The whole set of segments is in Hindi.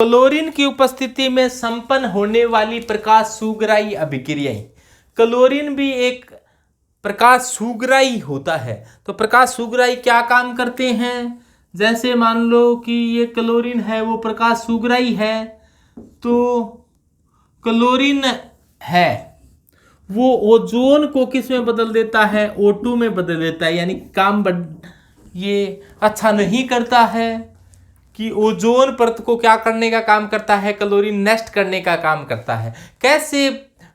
क्लोरीन की उपस्थिति में संपन्न होने वाली प्रकाश सुगराई अभिक्रियाएं। क्लोरीन भी एक प्रकाश सुगराई होता है। तो प्रकाश सुगराई क्या काम करते हैं? जैसे मान लो कि ये क्लोरीन है, वो प्रकाश सुगराई है, तो क्लोरीन है वो ओजोन को किस में बदल देता है? O2 में बदल देता है। यानी काम ये अच्छा नहीं करता है कि ओजोन परत को क्या करने का काम करता है? क्लोरीन नष्ट करने का काम करता है। कैसे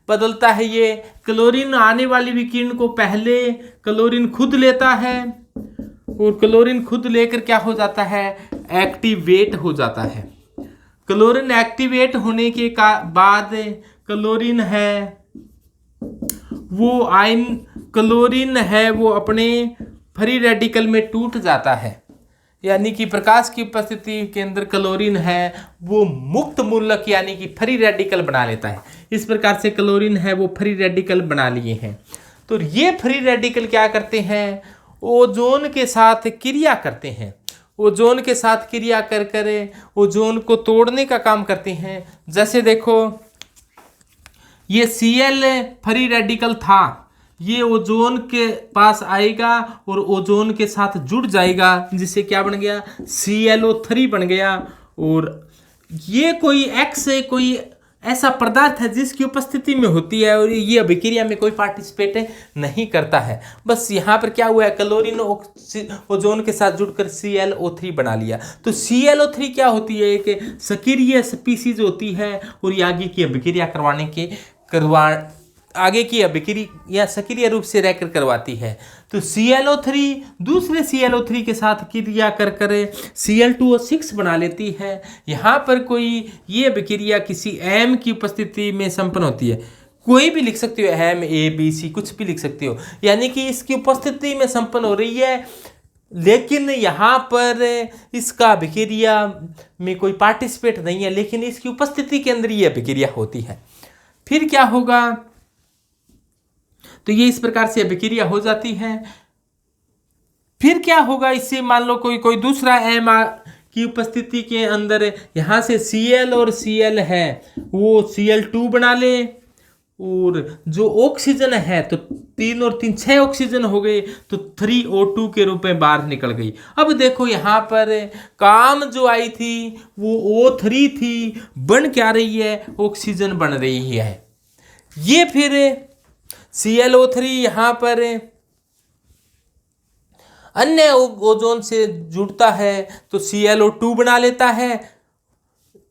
बदलता है ये? क्लोरीन आने वाली विकिरण को पहले क्लोरीन खुद लेता है और क्लोरीन खुद लेकर क्या हो जाता है? एक्टिवेट हो जाता है। क्लोरीन एक्टिवेट होने के बाद क्लोरीन है वो आयन क्लोरीन है वो अपने फ्री रेडिकल में टूट जाता है। यानी कि प्रकाश की उपस्थिति के अंदर क्लोरीन है वो मुक्त मूलक यानी कि फ्री रेडिकल बना लेता है। इस प्रकार से क्लोरीन है वो फ्री रेडिकल बना लिए हैं। तो ये फ्री रेडिकल क्या करते हैं? ओजोन के साथ क्रिया करते हैं। ओजोन के साथ क्रिया कर कर ओजोन को तोड़ने का काम करते हैं। जैसे देखो ये Cl फ्री रेडिकल था, ये ओजोन के पास आएगा और ओजोन के साथ जुड़ जाएगा, जिससे क्या बन गया? ClO3 बन गया। और ये कोई X कोई ऐसा पदार्थ है जिसकी उपस्थिति में होती है और ये अभिक्रिया में कोई पार्टिसिपेट नहीं करता है। बस यहाँ पर क्या हुआ है? क्लोरीन ओजोन के साथ जुड़कर ClO3 बना लिया। तो ClO3 क्या होती है? एक सक्रिय स्पीसीज होती है और ये आगे की अभिक्रिया आगे की अभिक्रिया सक्रिय रूप से रहकर करवाती है। तो ClO3 दूसरे ClO3 के साथ क्रिया कर कर Cl2O6 बना लेती है। यहाँ पर कोई ये अभिक्रिया किसी एम की उपस्थिति में संपन्न होती है। कोई भी लिख सकते हो, एम ABC कुछ भी लिख सकते हो। यानी कि इसकी उपस्थिति में संपन्न हो रही है, लेकिन यहाँ पर इसका अभिक्रिया में कोई पार्टिसिपेट नहीं है, लेकिन इसकी उपस्थिति के अंदर ये अभिक्रिया होती है। फिर क्या होगा? तो ये इस प्रकार से अभिक्रिया हो जाती है। फिर क्या होगा? इससे मान लो कोई दूसरा एम की उपस्थिति के अंदर यहाँ से Cl और Cl है वो Cl2 बना ले और जो ऑक्सीजन है तो 3 और 3 6 ऑक्सीजन हो गए, तो 3O2 के रूप में बाहर निकल गई। अब देखो यहाँ पर काम जो आई थी वो O3 थी, बन क्या रही है? ऑक्सीजन बन रही है। ये फिर ClO3 यहाँ पर अन्य ओजोन से जुड़ता है तो ClO2 बना लेता है।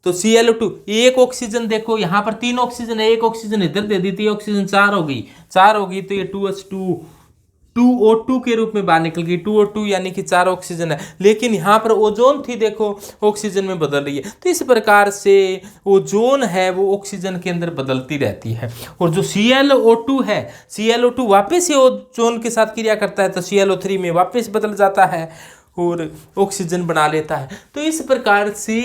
तो ClO2 एक ऑक्सीजन, देखो यहाँ पर 3 ऑक्सीजन है, एक ऑक्सीजन इधर दे दी थी, ऑक्सीजन 4 हो गई तो ये 2H2 2O2 के रूप में बाहर निकल गई। 2O2 यानी कि 4 ऑक्सीजन है, लेकिन यहाँ पर ओजोन थी देखो ऑक्सीजन में बदल रही है। तो इस प्रकार से ओजोन है वो ऑक्सीजन के अंदर बदलती रहती है। और जो ClO2 है, ClO2 वापस से ओजोन के साथ क्रिया करता है तो ClO3 में वापस बदल जाता है और ऑक्सीजन बना लेता है। तो इस प्रकार से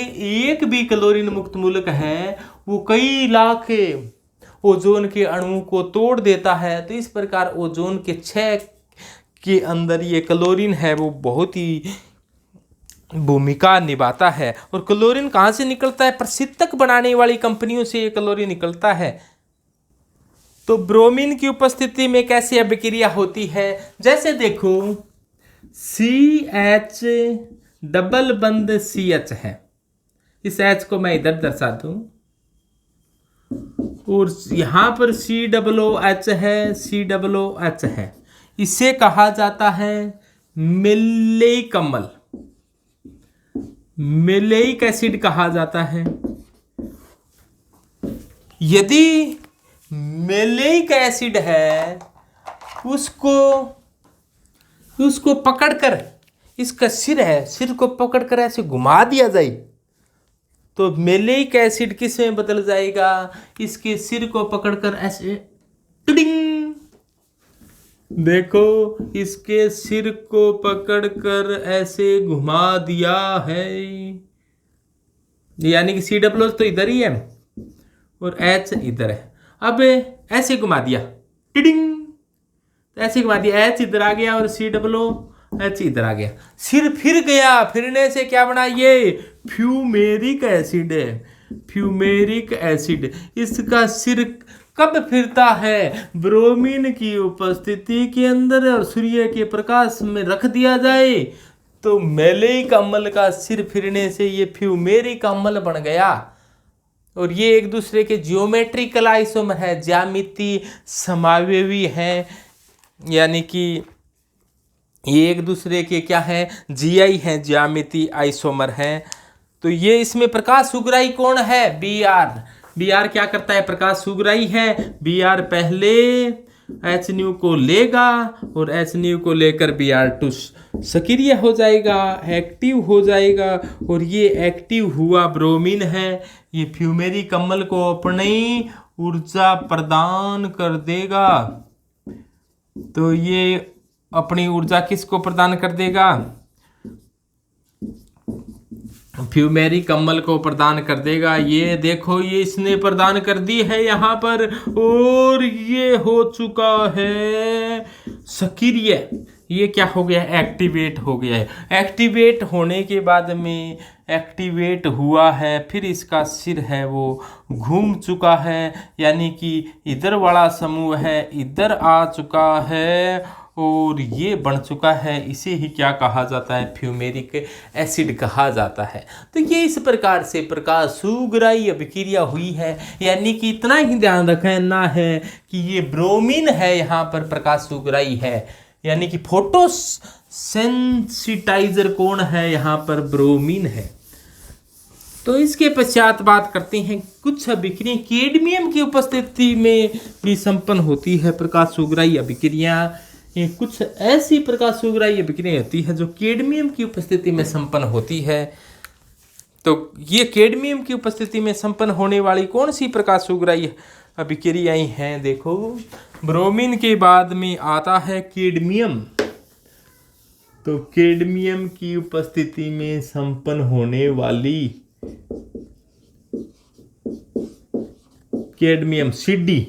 एक भी क्लोरीन मुक्त मूलक है वो कई लाख ओजोन के अणुओं को तोड़ देता है। तो इस प्रकार ओजोन के 6 के अंदर ये क्लोरीन है वो बहुत ही भूमिका निभाता है। और क्लोरीन कहाँ से निकलता है? प्रशीतक बनाने वाली कंपनियों से ये क्लोरीन निकलता है। तो ब्रोमीन की उपस्थिति में कैसे अभिक्रिया होती है? जैसे देखो CH डबल बंद CH है, इस H को मैं इधर दर्शा दूं और यहाँ पर COOH है, COOH है। इसे कहा जाता है मेलेइक अम्ल, मेलेइक एसिड कहा जाता है। यदि मेलेइक एसिड है उसको पकड़कर, इसका सिर है, सिर को पकड़कर ऐसे घुमा दिया जाए तो मेलेइक एसिड किस में बदल जाएगा? इसके सिर को पकड़कर ऐसे टिडिंग, देखो इसके सिर को पकड़कर ऐसे घुमा दिया है, यानी कि COOH तो इधर ही है और H इधर है। अब ऐसे घुमा दिया टिडिंग, ऐसे घुमा दिया, H इधर आ गया और COOH इधर आ गया। सिर फिर गया, फिरने से क्या बना? ये फ्यूमेरिक एसिड है, फ्यूमेरिक एसिड। इसका सिर कब फिरता है? ब्रोमीन की उपस्थिति के अंदर और सूर्य के प्रकाश में रख दिया जाए तो मैलेइक अम्ल का सिर फिरने से ये फ्यूमेरिक अम्ल बन गया। और ये एक दूसरे के जियोमेट्रिकल आइसोमर है, ज्यामिति समावयवी है, यानी कि ये एक दूसरे के क्या है, जीआई हैं, ज्यामिति आइसोमर हैं। तो ये इसमें प्रकाश सुगराई कौन है? बीआर। बीआर क्या करता है? प्रकाश सुगराई है। बीआर पहले HNU को लेगा और HNU को लेकर Br2 सक्रिय हो जाएगा, एक्टिव हो जाएगा, और ये एक्टिव हुआ ब्रोमीन है। ये फ्यूमेरिक अम्ल को अपनी ऊर्जा प्रदान कर देगा। तो ये अपनी ऊर्जा किसको प्रदान कर देगा? फ्यूमेरिक अम्ल को प्रदान कर देगा। ये देखो, ये इसने प्रदान कर दी है यहाँ पर, और ये हो चुका है सक्रिय। ये क्या हो गया? एक्टिवेट हो गया है। एक्टिवेट होने के बाद में एक्टिवेट हुआ है, फिर इसका सिर है वो घूम चुका है, यानी कि इधर वाला समूह है इधर आ चुका है और ये बन चुका है। इसे ही क्या कहा जाता है? फ्यूमेरिक एसिड कहा जाता है। तो ये इस प्रकार से प्रकाश सुगराई अभिक्रिया हुई है। यानी कि इतना ही ध्यान रखना है कि ये ब्रोमीन है, यहाँ पर प्रकाश सुगराई है, यानी कि फोटो सेंसिटाइजर कौन है? यहाँ पर ब्रोमीन है। तो इसके पश्चात बात करते हैं कुछ अभिक्रिया कैडमियम की उपस्थिति में भी संपन्न होती है प्रकाश सुगराई अभिक्रिया। ये कुछ ऐसी प्रकाश सुगराई अभिक्रिया होती है जो कैडमियम की उपस्थिति में संपन्न होती है। तो ये कैडमियम की उपस्थिति में संपन्न होने वाली कौन सी प्रकाश सुगराई अभिक्रियाएं हैं? देखो, ब्रोमीन के बाद में आता है कैडमियम। तो कैडमियम की उपस्थिति में संपन्न होने वाली कैडमियम CD।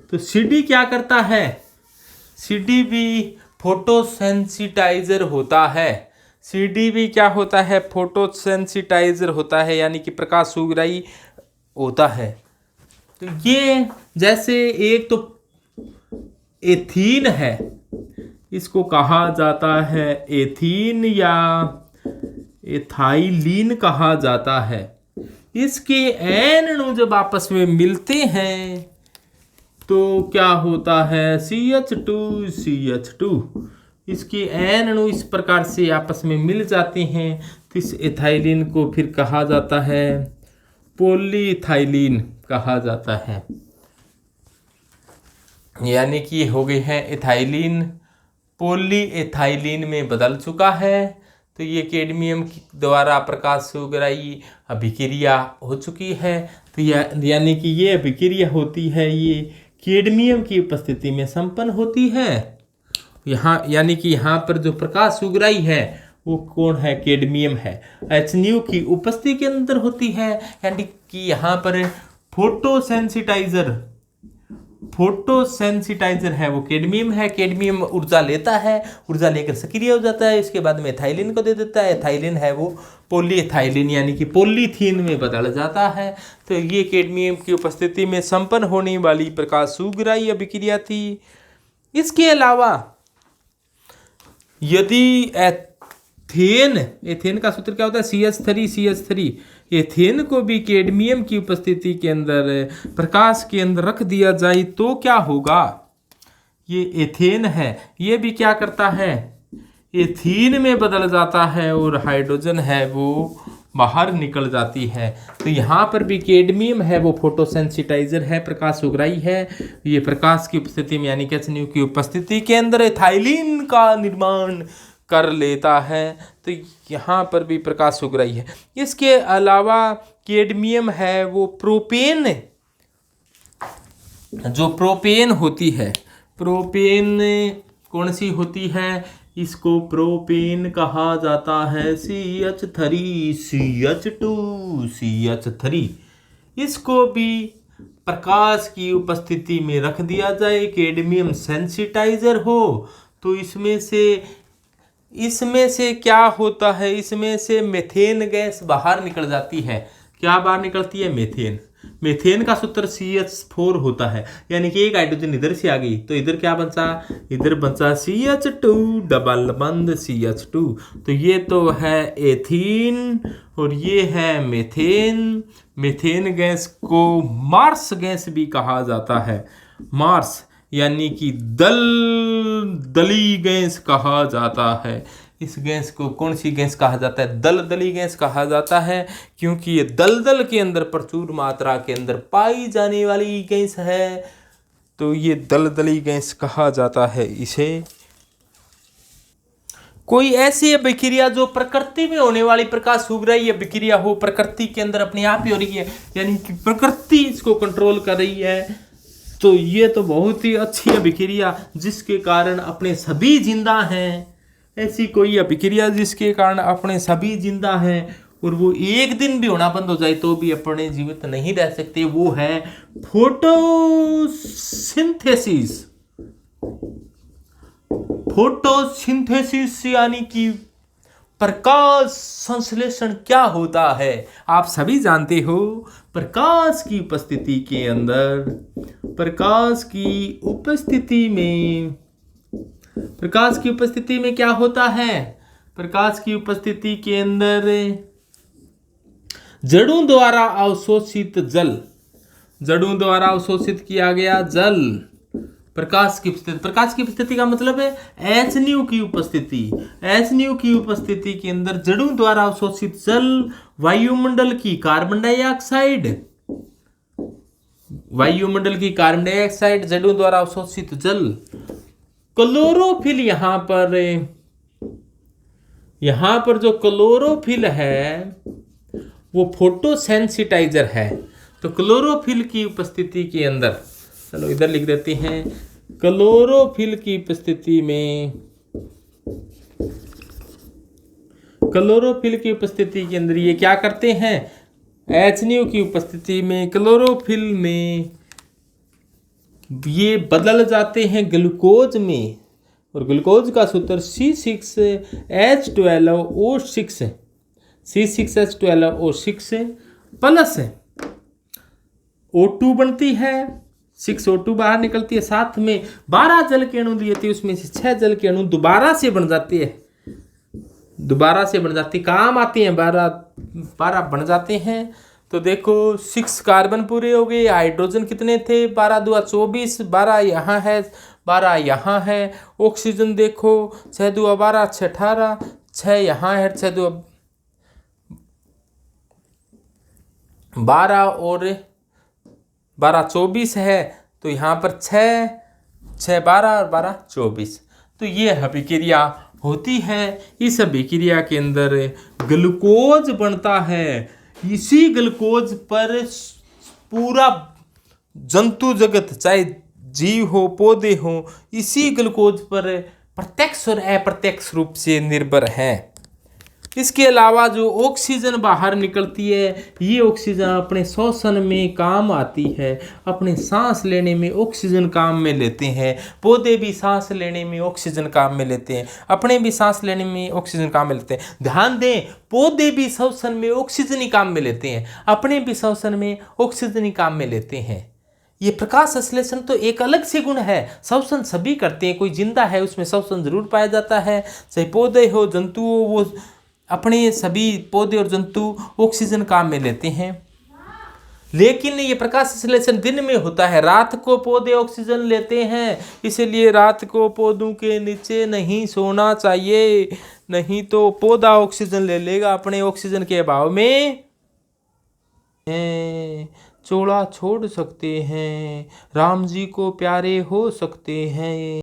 तो CD क्या करता है? CD भी फोटोसेंसिटाइजर होता है। CD भी क्या होता है? फोटोसेंसिटाइजर होता है, यानी कि प्रकाश सुगराई होता है। तो ये जैसे एक तो एथीन है, इसको कहा जाता है एथीन या एथाइलिन कहा जाता है। इसके एन अणु जब आपस में मिलते हैं तो क्या होता है? CH2CH2। इसके एन अणु इस प्रकार से आपस में मिल जाते हैं तो इस एथाइलिन को फिर कहा जाता है पॉलीइथाइलिन कहा जाता है। यानी कि हो गई है एथाइलिन पॉलीइथाइलिन में बदल चुका है। तो ये कैडमियम द्वारा प्रकाश सुगराई अभिक्रिया हो चुकी है। तो यानी कि ये अभिक्रिया होती है, ये कैडमियम की उपस्थिति में संपन्न होती है। यहाँ यानी कि यहाँ पर जो प्रकाश सुगराई है वो कौन है? कैडमियम है। HNU की उपस्थिति के अंदर होती है, यानी कि यहाँ पर फोटोसेंसिटाइजर है वो कैडमियम है। कैडमियम ऊर्जा लेता है, ऊर्जा लेकर सक्रिय हो जाता है, इसके बाद में एथाइलिन को दे देता है। एथाइलिन है वो पॉलीएथाइलिन यानी कि पॉलीथीन में बदल जाता है। तो ये कैडमियम की उपस्थिति में संपन्न होने वाली प्रकाश सुगराई अभिक्रिया थी। इसके अलावा यदि एथेन का सूत्र क्या होता है? CH3 एथेन को भी कैडमियम की उपस्थिति के अंदर प्रकाश के अंदर रख दिया जाए तो क्या होगा? ये एथेन है, ये भी क्या करता है? एथीन में बदल जाता है और हाइड्रोजन है वो बाहर निकल जाती है। तो यहाँ पर भी कैडमियम है वो फोटोसेंसिटाइजर है, प्रकाश सुगराई है। ये प्रकाश की उपस्थिति में यानी कि HNU की उपस्थिति के अंदर एथाइलिन का निर्माण कर लेता है। तो यहाँ पर भी प्रकाश सुगराई है। इसके अलावा कैडमियम है वो प्रोपेन, जो प्रोपेन होती है, प्रोपेन कौन सी होती है? इसको प्रोपेन कहा जाता है। CH3 CH2 CH3। इसको भी प्रकाश की उपस्थिति में रख दिया जाए, कैडमियम सेंसिटाइजर हो तो इसमें से इसमें से क्या होता है, इसमें से मीथेन गैस बाहर निकल जाती है। क्या बाहर निकलती है? मीथेन। मीथेन का सूत्र CH4 होता है, यानी कि एक हाइड्रोजन इधर से आ गई तो इधर क्या बचा? इधर बचा CH2 डबल बंद CH2। तो ये तो है एथीन और ये है मीथेन। मीथेन गैस को मार्स गैस भी कहा जाता है। मार्स यानी कि दलदली गैस कहा जाता है। इस गैस को कौन सी गैस कहा जाता है? दलदली गैस कहा जाता है, क्योंकि ये दलदल के अंदर प्रचुर मात्रा के अंदर पाई जाने वाली गैस है, तो ये दलदली गैस कहा जाता है इसे। कोई ऐसी अभिक्रिया जो प्रकृति में होने वाली प्रकाश सूखराई अभिक्रिया हो, प्रकृति के अंदर अपने आप ही हो रही है, यानी कि प्रकृति इसको कंट्रोल कर रही है, तो ये तो बहुत ही अच्छी अभिक्रिया जिसके कारण अपने सभी जिंदा हैं। ऐसी कोई अभिक्रिया जिसके कारण अपने सभी जिंदा हैं और वो एक दिन भी होना बंद हो जाए तो भी अपने जीवित नहीं रह सकते, वो है फोटोसिंथेसिस। फोटोसिंथेसिस यानी कि प्रकाश संश्लेषण क्या होता है? आप सभी जानते हो, प्रकाश की उपस्थिति के अंदर, प्रकाश की उपस्थिति में क्या होता है? प्रकाश की उपस्थिति के अंदर जड़ों द्वारा अवशोषित जल, जड़ों द्वारा अवशोषित किया गया जल, प्रकाश की उपस्थिति का मतलब है HNO की उपस्थिति। HNO की उपस्थिति के अंदर जड़ों द्वारा अवशोषित जल, वायुमंडल की कार्बन डाइऑक्साइड, जड़ों द्वारा अवशोषित जल, क्लोरोफिल। यहां पर जो क्लोरोफिल है वो फोटोसेंसिटाइजर है। तो क्लोरोफिल की उपस्थिति के अंदर, चलो इधर लिख देते हैं, क्लोरोफिल की उपस्थिति के अंदर ये क्या करते हैं? HNO की उपस्थिति में क्लोरोफिल में ये बदल जाते हैं ग्लूकोज में, और ग्लूकोज का सूत्र C6H12O6 प्लस O2 बनती है, 6O2 बाहर निकलती है, साथ में 12 जल के अणु दिए थे, उसमें से 6 जल के अणु दोबारा से बन जाते हैं, काम आते हैं, 12 बन जाते हैं। तो देखो 6 कार्बन पूरे हो गए, हाइड्रोजन कितने थे? 12 दूआ 24, 12 यहाँ है, 12 यहाँ है। ऑक्सीजन देखो 6 दूआ 12, 6 18, 6 यहाँ है, 6 दूआ 12 और 12 24 है, तो यहाँ पर 6 12 और 12 24। तो ये अभिक्रिया होती है। इस अभिक्रिया के अंदर ग्लूकोज बनता है। इसी ग्लूकोज पर पूरा जंतु जगत, चाहे जीव हो पौधे हो, इसी ग्लूकोज पर प्रत्यक्ष और अप्रत्यक्ष रूप से निर्भर है। इसके अलावा जो ऑक्सीजन बाहर निकलती है, ये ऑक्सीजन अपने श्वसन में काम आती है, अपने सांस लेने में ऑक्सीजन काम में लेते हैं। पौधे भी सांस लेने में ऑक्सीजन काम में लेते हैं, अपने भी सांस लेने में ऑक्सीजन काम में लेते हैं। ध्यान दें, पौधे भी श्वसन में ऑक्सीजन ही काम में लेते हैं, अपने भी श्वसन में ऑक्सीजन ही काम में लेते हैं। ये प्रकाश संश्लेषण तो एक अलग से गुण है, श्वसन सभी करते हैं। कोई जिंदा है उसमें श्वसन जरूर पाया जाता है, चाहे पौधे हो जंतु हो, वो अपने सभी पौधे और जंतु ऑक्सीजन काम में लेते हैं। लेकिन ये प्रकाश संश्लेषण दिन में होता है, रात को पौधे ऑक्सीजन लेते हैं, इसलिए रात को पौधों के नीचे नहीं सोना चाहिए, नहीं तो पौधा ऑक्सीजन ले लेगा, अपने ऑक्सीजन के अभाव में चोला छोड़ सकते हैं, राम जी को प्यारे हो सकते हैं।